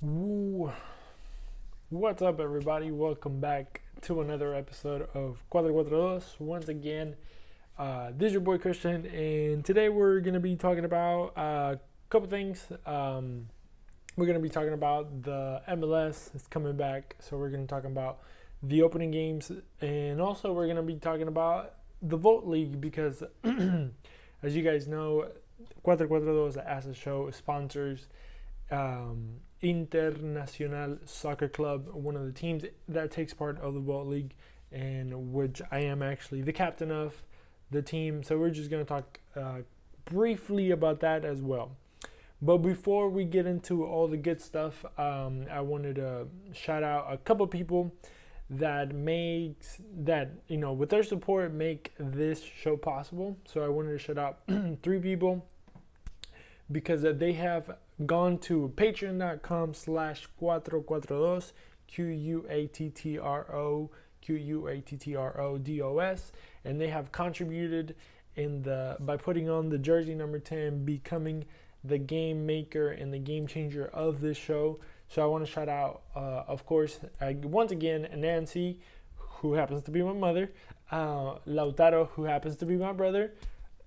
Ooh. What's up, everybody? Welcome back to another episode of QuattroQuattroDos. Once again, this is your boy Cristian, and today we're going to be talking about a couple things. We're going to be talking about the MLS. It's coming back, so we're going to talk about the opening games, and also we're going to be talking about the Vote League because, as you guys know, QuattroQuattroDos as a show sponsors Internacional Soccer Club, one of the teams that takes part of the World League, and which I am actually the captain of the team. So we're just going to talk briefly about that as well. But before we get into all the good stuff, I wanted to shout out a couple people that with their support make this show possible. So I wanted to shout out 3 people because they have gone to patreon.com/QuattroQuattroDos, QuattroQuattroDos, and they have contributed by putting on the jersey number 10, becoming the game maker and the game changer of this show. So I want to shout out, of course, once again, Nancy, who happens to be my mother, Lautaro, who happens to be my brother,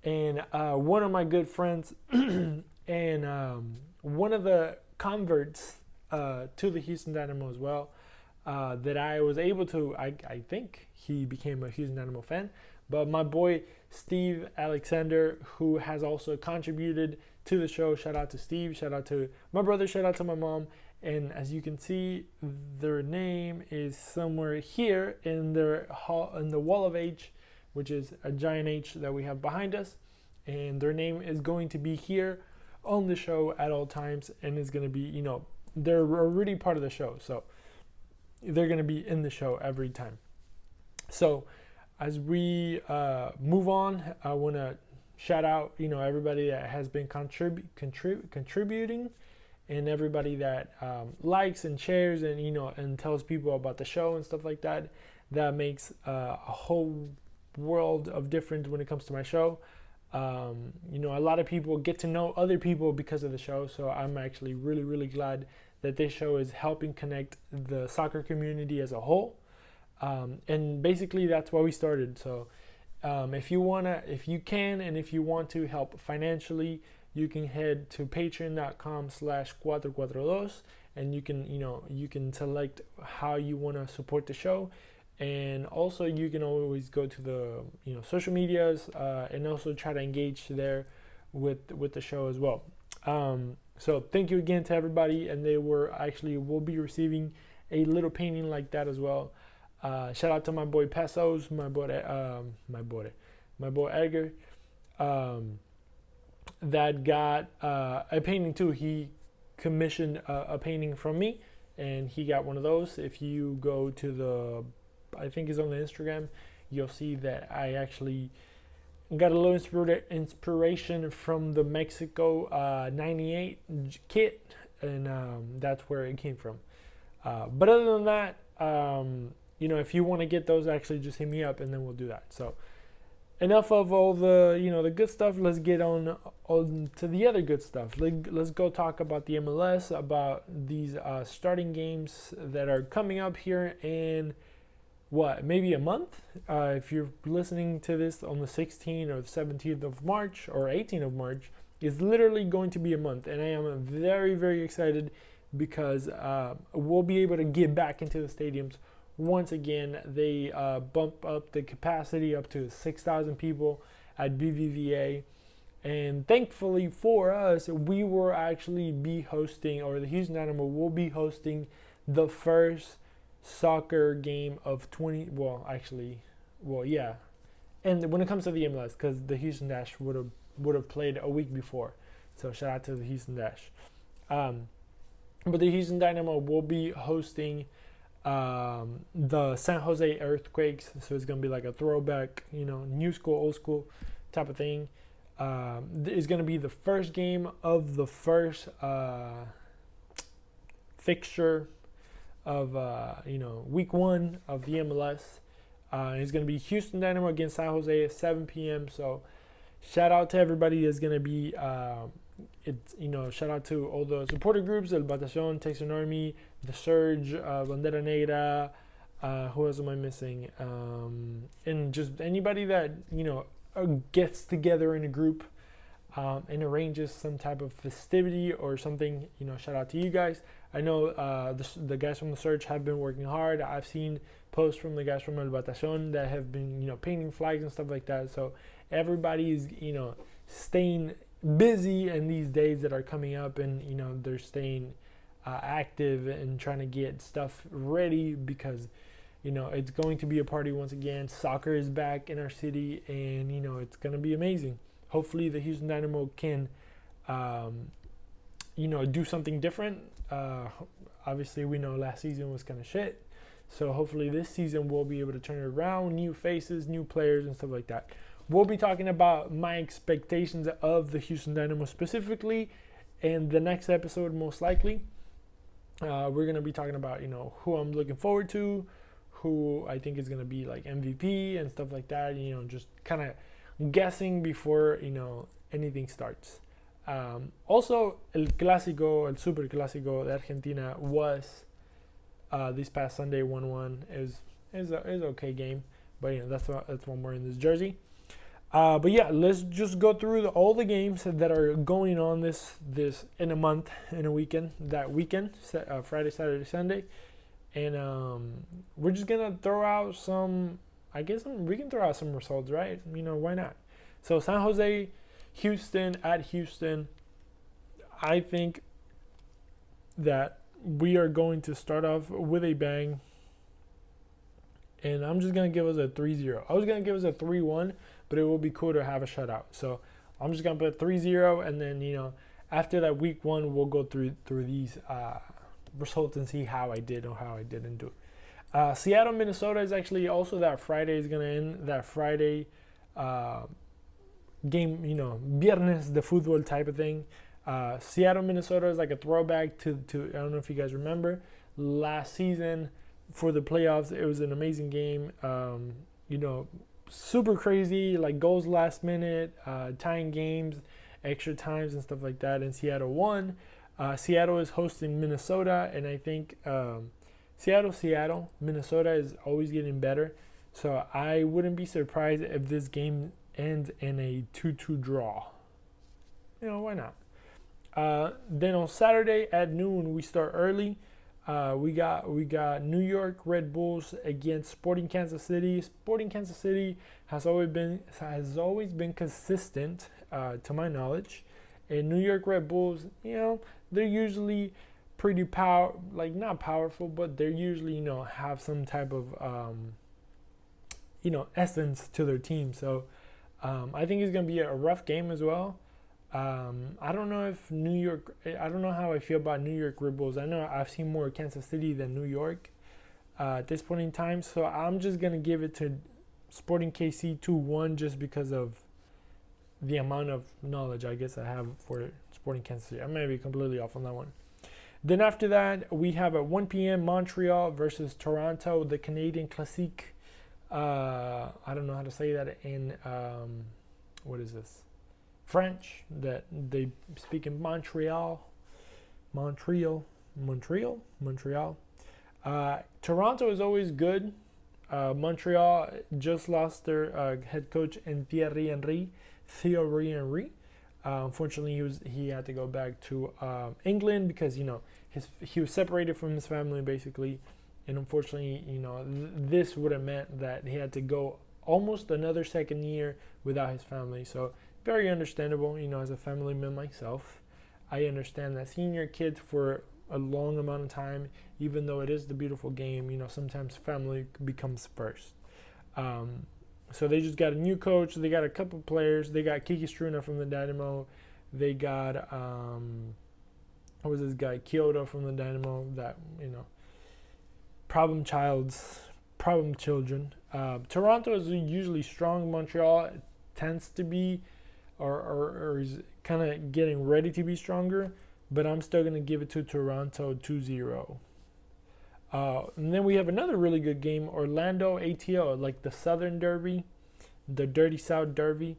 and one of my good friends and one of the converts to the Houston Dynamo as well, that I was able to, I think he became a Houston Dynamo fan, but my boy Steve Alexander, who has also contributed to the show. Shout out to Steve, shout out to my brother, shout out to my mom. And as you can see, their name is somewhere here in the Wall of H, which is a giant H that we have behind us. And their name is going to be here on the show at all times, and is going to be, they're already part of the show, so they're going to be in the show every time. So as we move on, I want to shout out, everybody that has been contributing, and everybody that likes and shares and and tells people about the show and stuff like that. That makes a whole world of difference when it comes to my show. A lot of people get to know other people because of the show, so I'm actually really, really glad that this show is helping connect the soccer community as a whole. And basically that's why we started. So if you want to help financially, you can head to patreon.com/QuattroQuattroDos, and you can select how you want to support the show. And also you can always go to the social medias and also try to engage there with the show as well. So thank you again to everybody, and will be receiving a little painting like that as well. Shout out to my boy Pesos, my boy Edgar, that got a painting too. He commissioned a painting from me, and he got one of those. If you go to I think it's on the Instagram, you'll see that I actually got a little inspiration from the Mexico 98 kit, and that's where it came from. But other than that, if you want to get those, actually just hit me up and then we'll do that. So enough of all the the good stuff. Let's get on to the other good stuff. Let's go talk about the MLS, about these starting games that are coming up here in maybe a month. If you're listening to this on the 16th or the 17th of March or 18th of March, it's literally going to be a month, and I am very, very excited because we'll be able to get back into the stadiums once again. They bump up the capacity up to 6,000 people at BBVA, and thankfully for us, we will actually be hosting, or the Houston Dynamo will be hosting, the first soccer game of and when it comes to the MLS, because the Houston Dash would have played a week before, so shout out to the Houston Dash. But the Houston Dynamo will be hosting the San Jose Earthquakes, so it's gonna be like a throwback, new school, old school type of thing. It's gonna be the first game of the first fixture of week 1 of the MLS. It's going to be Houston Dynamo against San Jose at 7 p.m. So shout out to everybody that's going to be it's, shout out to all the supporter groups, El Batacion, Texan Army, The Surge, Bandera Negra. Who else am I missing? And just anybody that, gets together in a group and arranges some type of festivity or something. Shout out to you guys. I know the guys from The Surge have been working hard. I've seen posts from the guys from El Batacion that have been, painting flags and stuff like that. So everybody's, staying busy in these days that are coming up, and, they're staying active and trying to get stuff ready because, it's going to be a party once again. Soccer is back in our city, and, it's going to be amazing. Hopefully the Houston Dynamo can, do something different. Obviously, we know last season was kind of shit. So hopefully this season we'll be able to turn it around, new faces, new players, and stuff like that. We'll be talking about my expectations of the Houston Dynamo specifically in the next episode, most likely. We're going to be talking about, who I'm looking forward to, who I think is going to be like MVP and stuff like that, just kind of guessing before, anything starts. Also, El Clásico, El Super Clásico de Argentina was this past Sunday, 1-1. Is an okay game, but that's one more in this jersey. But yeah, let's just go through all the games that are going on this in a month, in a weekend, Friday, Saturday, Sunday, and we're just gonna throw out some. I guess we can throw out some results, right? Why not? So San Jose, Houston at Houston. I think that we are going to start off with a bang, and I'm just going to give us a 3-0. I was going to give us a 3-1, but it will be cool to have a shutout. So I'm just going to put 3-0, and then, after that week one, we'll go through these results and see how I did or how I didn't do. Seattle, Minnesota is actually also that Friday is going to end. That Friday game, viernes de fútbol type of thing. Seattle, Minnesota is like a throwback to I don't know if you guys remember last season for the playoffs. It was an amazing game. Super crazy, like goals last minute, tying games, extra times and stuff like that. And Seattle won. Seattle is hosting Minnesota, and I think Seattle, Minnesota is always getting better. So I wouldn't be surprised if this game ends in a 2-2 draw. Why not? Then on Saturday at noon, we start early. We got New York Red Bulls against Sporting Kansas City. Sporting Kansas City has always been consistent, to my knowledge. And New York Red Bulls, they're usually pretty not powerful, but they're usually have some type of essence to their team. So I think it's gonna be a rough game as well. I don't know how I feel about New York Red Bulls. I know I've seen more Kansas City than New York at this point in time, so I'm just going to give it to Sporting KC 2-1 just because of the amount of knowledge I guess I have for Sporting Kansas City. I may be completely off on that one. Then after that, we have at 1 p.m. Montreal versus Toronto, the Canadian Classique. I don't know how to say that in, what is this? French, that they speak in Montreal. Toronto is always good. Montreal just lost their head coach in Thierry Henry. Unfortunately, he had to go back to England because he was separated from his family basically, and unfortunately, this would have meant that he had to go almost another second year without his family. So very understandable, as a family man myself. I understand that seeing your kids for a long amount of time, even though it is the beautiful game, sometimes family becomes first. So they just got a new coach. They got a couple players. They got Kiki Struna from the Dynamo. They got, what was this guy? Kyoto from the Dynamo. That, problem children. Toronto is usually strong. Montreal tends to be or is kind of getting ready to be stronger, but I'm still going to give it to Toronto 2-0. And then we have another really good game, Orlando ATO, like the Southern Derby, the Dirty South Derby.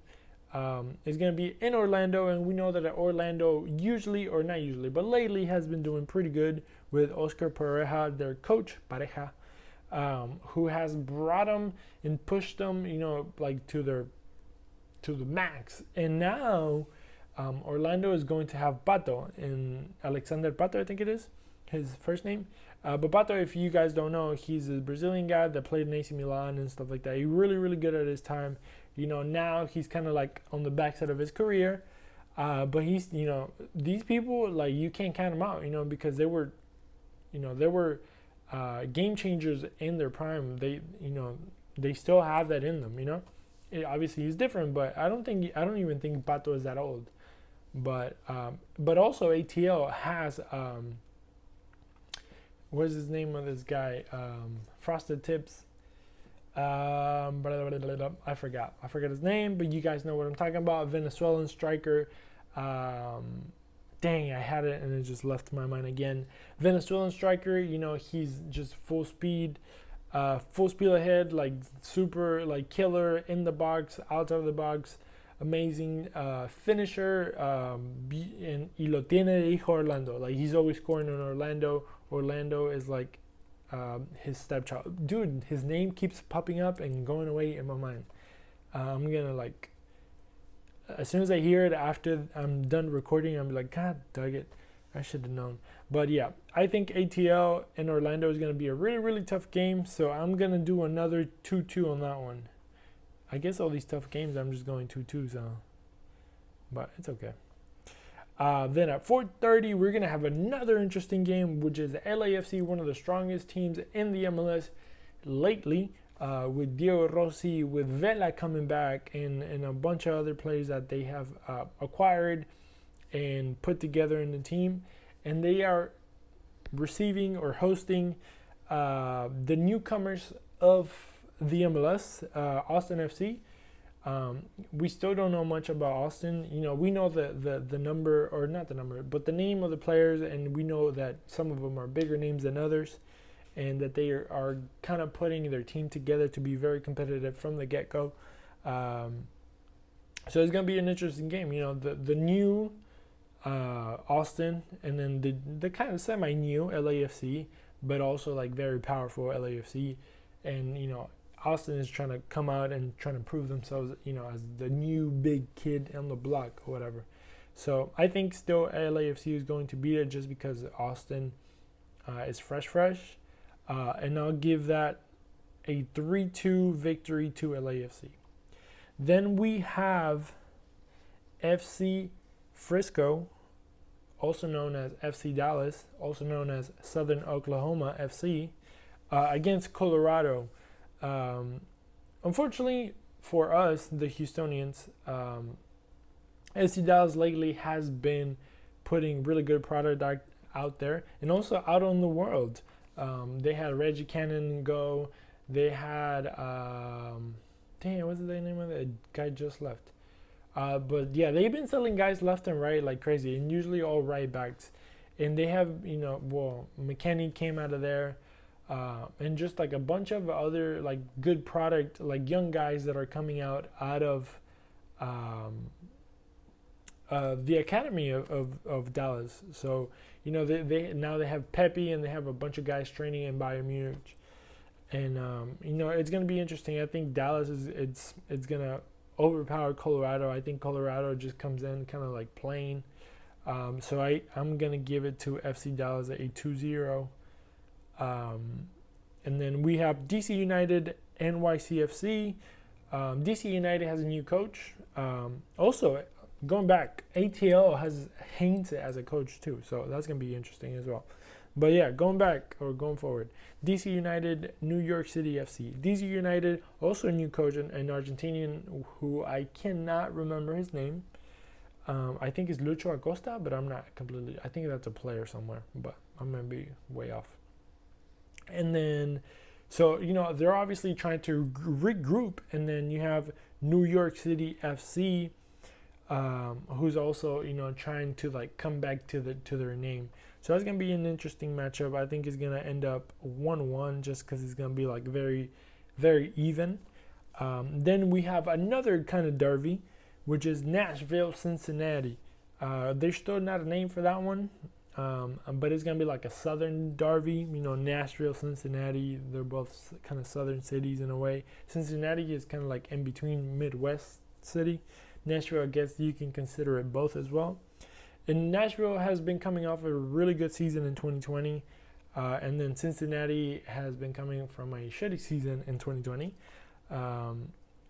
is going to be in Orlando, and we know that Orlando usually, or not usually, but lately has been doing pretty good with Oscar Pareja, their coach, Pareja, who has brought them and pushed them, like to the max. And now Orlando is going to have Pato, and Alexander Pato, I think it is his first name. But Pato, if you guys don't know, he's a Brazilian guy that played in AC Milan and stuff like that. He's really, really good at his time. Now he's kind of like on the backside of his career. But he's, these people, like, you can't count them out, because they were game changers in their prime. They still have that in them, obviously he's different, but I don't even think Pato is that old. But also ATL has, what's his name of this guy? Frosted Tips. I forgot his name, but you guys know what I'm talking about. Venezuelan striker. Dang, I had it and it just left my mind again. Venezuelan striker, he's just full speed ahead, like super, like killer in the box, out of the box, amazing finisher. And y lo tiene de hijo Orlando. Like, he's always scoring in Orlando. Orlando is like his stepchild. Dude, his name keeps popping up and going away in my mind. I'm gonna, like, as soon as I hear it after I'm done recording, I'm like, God dang it, I should have known. But yeah, I think ATL and Orlando is going to be a really, really tough game. So I'm going to do another 2-2 on that one. I guess all these tough games, I'm just going 2-2, so. But it's okay. Then at 4:30, we're going to have another interesting game, which is LAFC, one of the strongest teams in the MLS lately. With Diego Rossi, with Vela coming back, and a bunch of other players that they have acquired and put together in the team. And they are receiving or hosting the newcomers of the MLS, Austin FC. We still don't know much about Austin. We know the number, or not the number, but the name of the players, and we know that some of them are bigger names than others, and that they are kind of putting their team together to be very competitive from the get-go. So it's going to be an interesting game. The new Austin, and then the kind of semi-new LAFC, but also like very powerful LAFC. And, Austin is trying to come out and trying to prove themselves, as the new big kid on the block or whatever. So I think still LAFC is going to beat it just because Austin is fresh. And I'll give that a 3-2 victory to LAFC. Then we have FC Frisco, also known as FC Dallas, also known as Southern Oklahoma FC, against Colorado. Unfortunately for us, the Houstonians, FC Dallas lately has been putting really good product out there, and also out on the world. They had Reggie Cannon go. They had, what's the name of the guy just left? But yeah, they've been selling guys left and right like crazy, and usually all right backs. And they have, McKennie came out of there, and just like a bunch of other like good product, like young guys that are coming out of the academy of Dallas. So, they now they have Pepe, and they have a bunch of guys training in Bayern Munich. And, it's going to be interesting. I think Dallas it's going to overpower Colorado. I think Colorado just comes in kind of like playing. So I'm going to give it to FC Dallas at a 2-0. And then we have DC United, NYCFC. DC United has a new coach. Also, going back, ATL has Haynes as a coach too. So that's going to be interesting as well. But yeah, going forward, DC United, New York City FC. DC United, also a new coach, an Argentinian who I cannot remember his name. I think it's Lucho Acosta, but I'm not completely. I think that's a player somewhere, but I'm going to be way off. And then, so, they're obviously trying to regroup. And then you have New York City FC, who's also, trying to like come back to their name. So that's going to be an interesting matchup. I think it's going to end up 1-1 just because it's going to be like very, very even. Then we have another kind of derby, which is Nashville, Cincinnati. There's still not a name for that one, but it's going to be like a southern derby. Nashville, Cincinnati, they're both kind of southern cities in a way. Cincinnati is kind of like in between Midwest city. Nashville, I guess you can consider it both as well. And Nashville has been coming off a really good season in 2020. And then Cincinnati has been coming from a shitty season in 2020.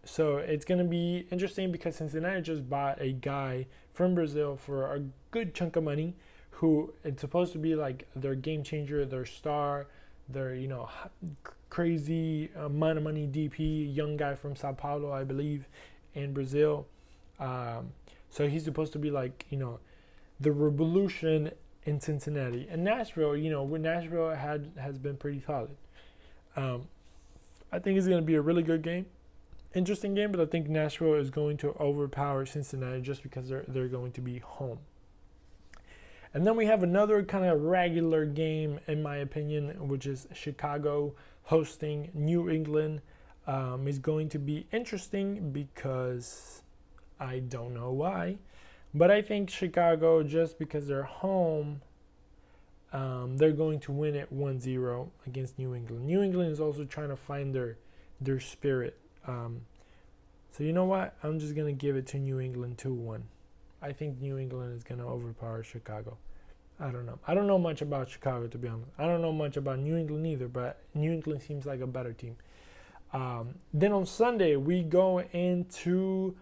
So it's going to be interesting because Cincinnati just bought a guy from Brazil for a good chunk of money who it's supposed to be like their game changer, their star, their, crazy amount of money DP, young guy from Sao Paulo, I believe, in Brazil. So he's supposed to be like, the revolution in Cincinnati. And Nashville, when Nashville has been pretty solid. I think it's going to be a really good game. Interesting game, but I think Nashville is going to overpower Cincinnati just because they're going to be home. And then we have another kind of regular game, in my opinion, which is Chicago hosting New England. Is going to be interesting because I don't know why. But I think Chicago, just because they're home, they're going to win it 1-0 against New England. New England is also trying to find their spirit. So you know what? I'm just going to give it to New England 2-1. I think New England is going to overpower Chicago. I don't know. I don't know much about Chicago, to be honest. I don't know much about New England either, but New England seems like a better team. Then on Sunday, we go into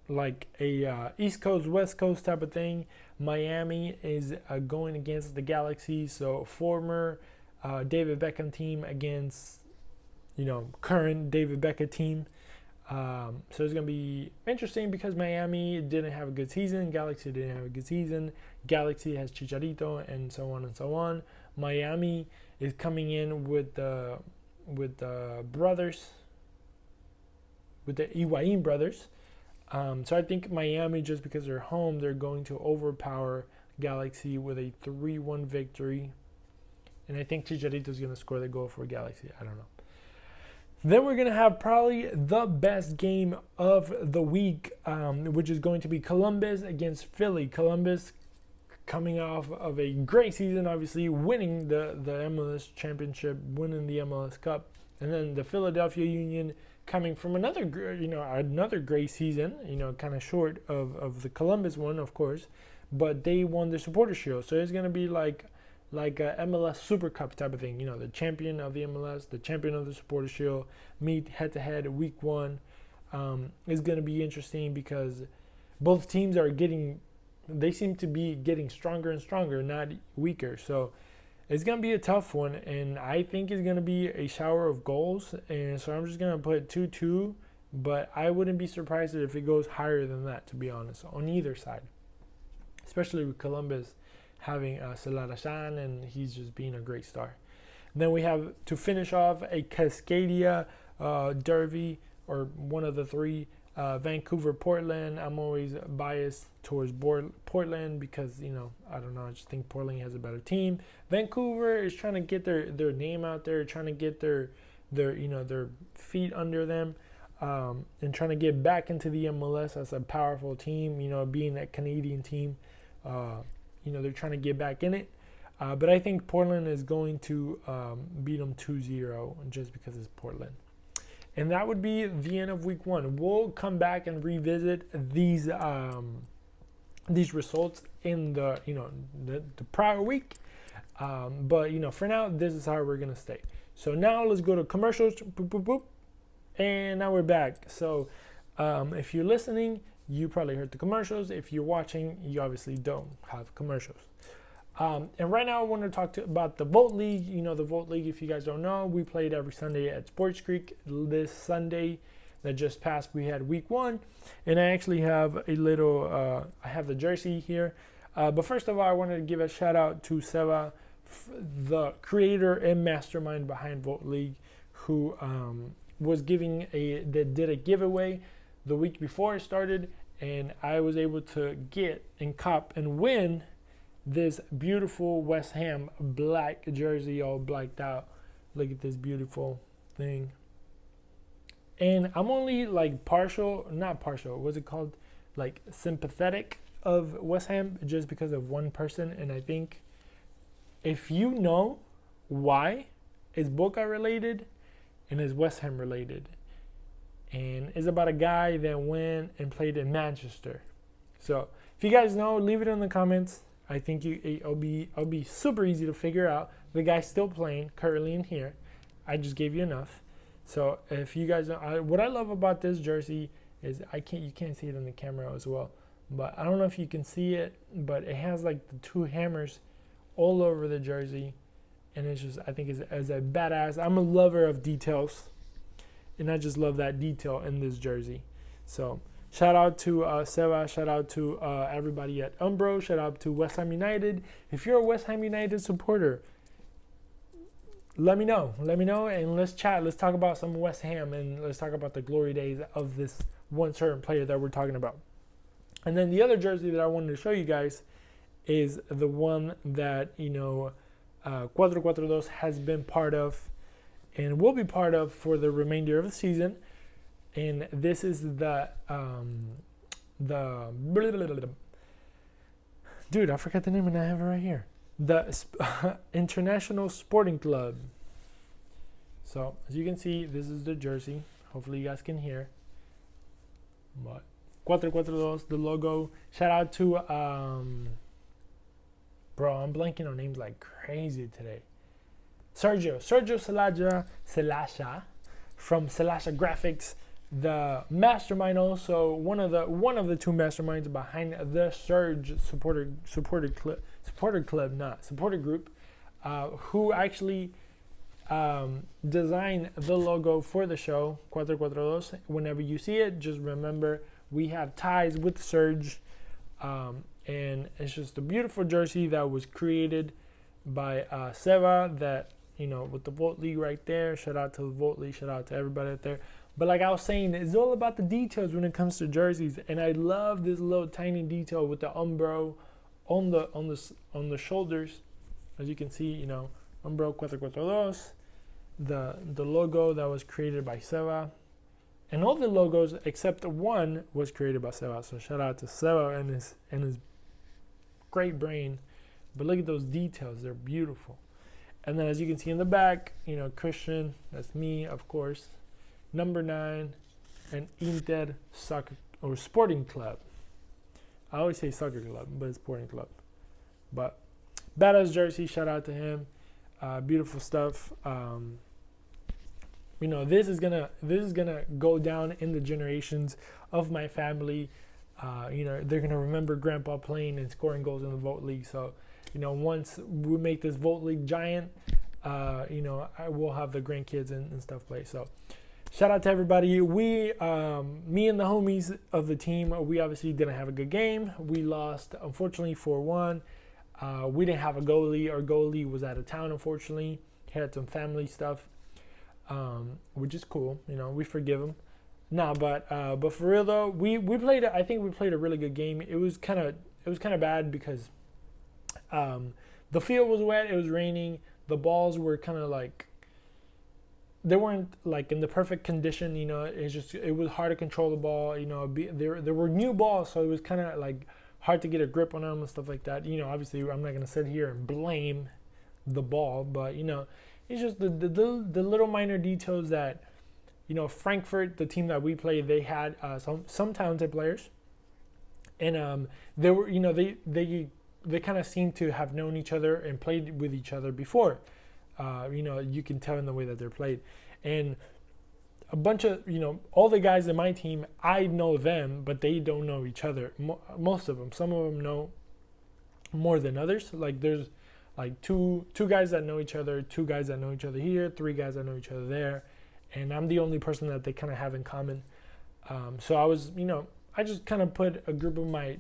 like a East Coast, West Coast type of thing. Miami is going against the Galaxy. So former David Beckham team against, current David Beckham team. So it's going to be interesting because Miami didn't have a good season. Galaxy didn't have a good season. Galaxy has Chicharito and so on and so on. Miami is coming in with the brothers, with the Higuaín brothers. So I think Miami, just because they're home, they're going to overpower Galaxy with a 3-1 victory. And I think Chicharito is going to score the goal for Galaxy. I don't know. Then we're going to have probably the best game of the week, which is going to be Columbus against Philly. Columbus coming off of a great season, obviously, winning the MLS championship, winning the MLS Cup. And then the Philadelphia Union coming from another great season, kind of short of the Columbus one, of course. But they won the Supporters' Shield. So it's going to be like a MLS Super Cup type of thing. The champion of the MLS, the champion of the Supporters' Shield, meet head-to-head week 1. It's going to be interesting because both teams they seem to be getting stronger and stronger, not weaker. So it's going to be a tough one, and I think it's going to be a shower of goals. And so I'm just going to put 2-2, but I wouldn't be surprised if it goes higher than that, to be honest, on either side, especially with Columbus having Celarayán, and he's just being a great star. And then we have, to finish off, a Cascadia derby, or one of the three, Vancouver-Portland. I'm always biased towards Portland because, I don't know, I just think Portland has a better team. Vancouver is trying to get their name out there, trying to get their feet under them, and trying to get back into the MLS as a powerful team, being that Canadian team. They're trying to get back in it. But I think Portland is going to beat them 2-0 just because it's Portland. And that would be the end of week 1. We'll come back and revisit these results in the prior week. But for now, this is how we're gonna stay. So now let's go to commercials. Boop, boop, boop. And now we're back. So if you're listening, you probably heard the commercials. If you're watching, you obviously don't have commercials. And right now I want to talk about the Volt League. The Volt League, if you guys don't know, we played every Sunday at Sports Creek. This Sunday that just passed, we had week 1. And I actually have a little, I have the jersey here. But first of all, I wanted to give a shout out to Seba, the creator and mastermind behind Volt League, who did a giveaway the week before it started. And I was able to get and cop and win this beautiful West Ham black jersey, all blacked out. Look at this beautiful thing. And I'm only like not partial, what's it called? Like sympathetic of West Ham just because of one person. And I think if you know why, it's Boca related and it's West Ham related. And it's about a guy that went and played in Manchester. So if you guys know, leave it in the comments. I think it'll be super easy to figure out. The guy's still playing currently in here. I just gave you enough. So if you guys know, what I love about this jersey is you can't see it in the camera as well, but I don't know if you can see it, but it has like the two hammers all over the jersey, and it's just, I think it's a badass. I'm a lover of details, and I just love that detail in this jersey. So shout out to Seva, shout out to everybody at Umbro, shout out to West Ham United. If you're a West Ham United supporter, let me know, and let's chat. Let's talk about some West Ham, and let's talk about the glory days of this one certain player that we're talking about. And then the other jersey that I wanted to show you guys is the one that, QuattroQuattroDos has been part of and will be part of for the remainder of the season. And this is the dude, I forgot the name and I have it right here. The International Sporting Club. So as you can see, this is the jersey. Hopefully you guys can hear. But QuattroQuattroDos, the logo. Shout out to bro, I'm blanking on names like crazy today. Sergio Selasha from Selasha Graphics, the mastermind, also one of the two masterminds behind the Surge supporter group, who actually designed the logo for the show QuattroQuattroDos. Whenever you see it, just remember we have ties with Surge, and it's just a beautiful jersey that was created by Seva, that, with the Vote League right there. Shout out to the Vote League, shout out to everybody out there. But like I was saying, it's all about the details when it comes to jerseys, and I love this little tiny detail with the Umbro on the shoulders. As you can see, Umbro QuattroQuattroDos, the logo that was created by Seva, and all the logos except one was created by Seva. So shout out to Seva and his great brain. But look at those details; they're beautiful. And then as you can see in the back, Cristian, that's me, of course. Number 9, and Inter Soccer or Sporting Club. I always say soccer club, but it's Sporting Club. But badass jersey, shout out to him. Beautiful stuff. This is gonna go down in the generations of my family. They're gonna remember Grandpa playing and scoring goals in the Vote League. So, once we make this Vote League giant, I will have the grandkids and stuff play. So. Shout out to everybody. Me and the homies of the team, we obviously didn't have a good game. We lost, unfortunately, 4-1. We didn't have a goalie. Our goalie was out of town, unfortunately. He had some family stuff, which is cool. We forgive him. But for real though, we played. I think we played a really good game. It was kind of bad because the field was wet. It was raining. The balls were kind of like. They weren't like in the perfect condition, it was hard to control the ball, there were new balls, so it was kind of like hard to get a grip on them and stuff like that. Obviously I'm not going to sit here and blame the ball, but it's just the little minor details that, Frankfurt, the team that we played, they had some talented players, and they were, they kind of seemed to have known each other and played with each other before. You can tell in the way that they're played. And a bunch of, all the guys in my team, I know them, but they don't know each other. Most of them. Some of them know more than others. Like there's like two guys that know each other, 2 guys that know each other here, 3 guys that know each other there. And I'm the only person that they kind of have in common. So I was, I just kind of put a group of my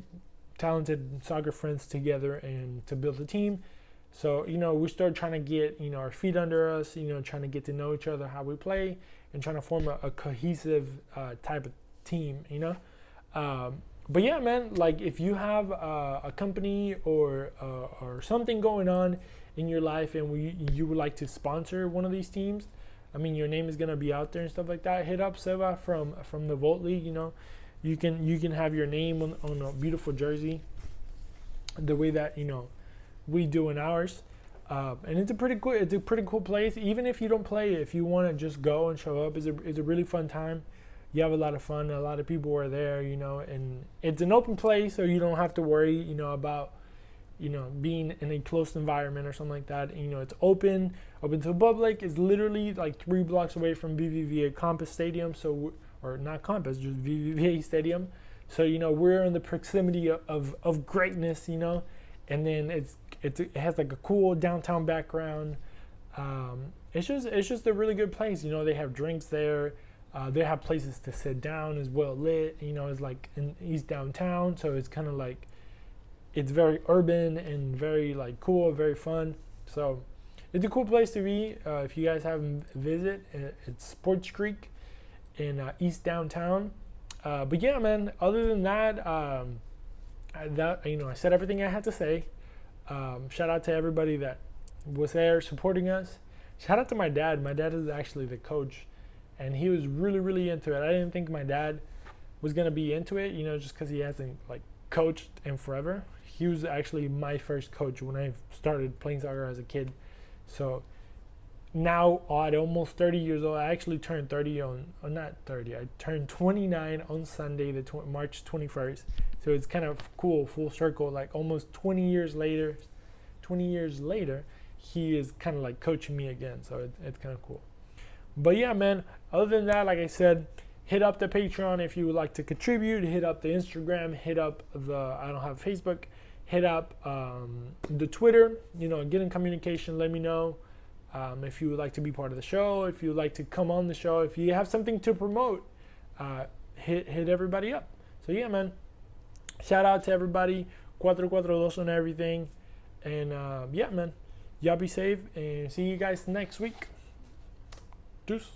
talented soccer friends together and to build a team. So, we started trying to get, our feet under us, trying to get to know each other, how we play, and trying to form a cohesive type of team, But yeah, man, like if you have a company or something going on in your life and you would like to sponsor one of these teams, I mean, your name is gonna be out there and stuff like that. Hit up Seba from the Volt League. You know, you can have your name on a beautiful jersey, the way that we do in ours. And it's a pretty cool place. Even if you don't play, if you want to just go and show up, it's a really fun time. You have a lot of fun. A lot of people are there, and it's an open place, so you don't have to worry, about being in a closed environment or something like that. It's open to the public. It's literally like 3 blocks away from BBVA Compass Stadium, or not Compass, just BBVA Stadium. So we're in the proximity of greatness, and then it has like a cool downtown background. It's just a really good place. They have drinks there. They have places to sit down, is well lit. It's like in East Downtown, so it's kind of like, it's very urban and very like cool, very fun. So it's a cool place to be. If you guys haven't visited, it's Sports Creek in East Downtown. But yeah, man, other than that, I said everything I had to say. Shout out to everybody that was there supporting us. Shout out to my dad. My dad is actually the coach, and he was really, really into it. I didn't think my dad was going to be into it, just because he hasn't like coached in forever. He was actually my first coach when I started playing soccer as a kid. So now at almost 30 years old, I actually turned 30 not 30, I turned 29 on Sunday, March 21st. So it's kind of cool, full circle, like almost 20 years later, he is kind of like coaching me again. So it's kind of cool. But yeah, man, other than that, like I said, hit up the Patreon if you would like to contribute. Hit up the Instagram. Hit up I don't have Facebook. Hit up the Twitter. Get in communication. Let me know if you would like to be part of the show. If you would like to come on the show. If you have something to promote, hit everybody up. So yeah, man. Shout out to everybody. QuattroQuattroDos on everything. And yeah, man. Y'all be safe and see you guys next week. Deuce.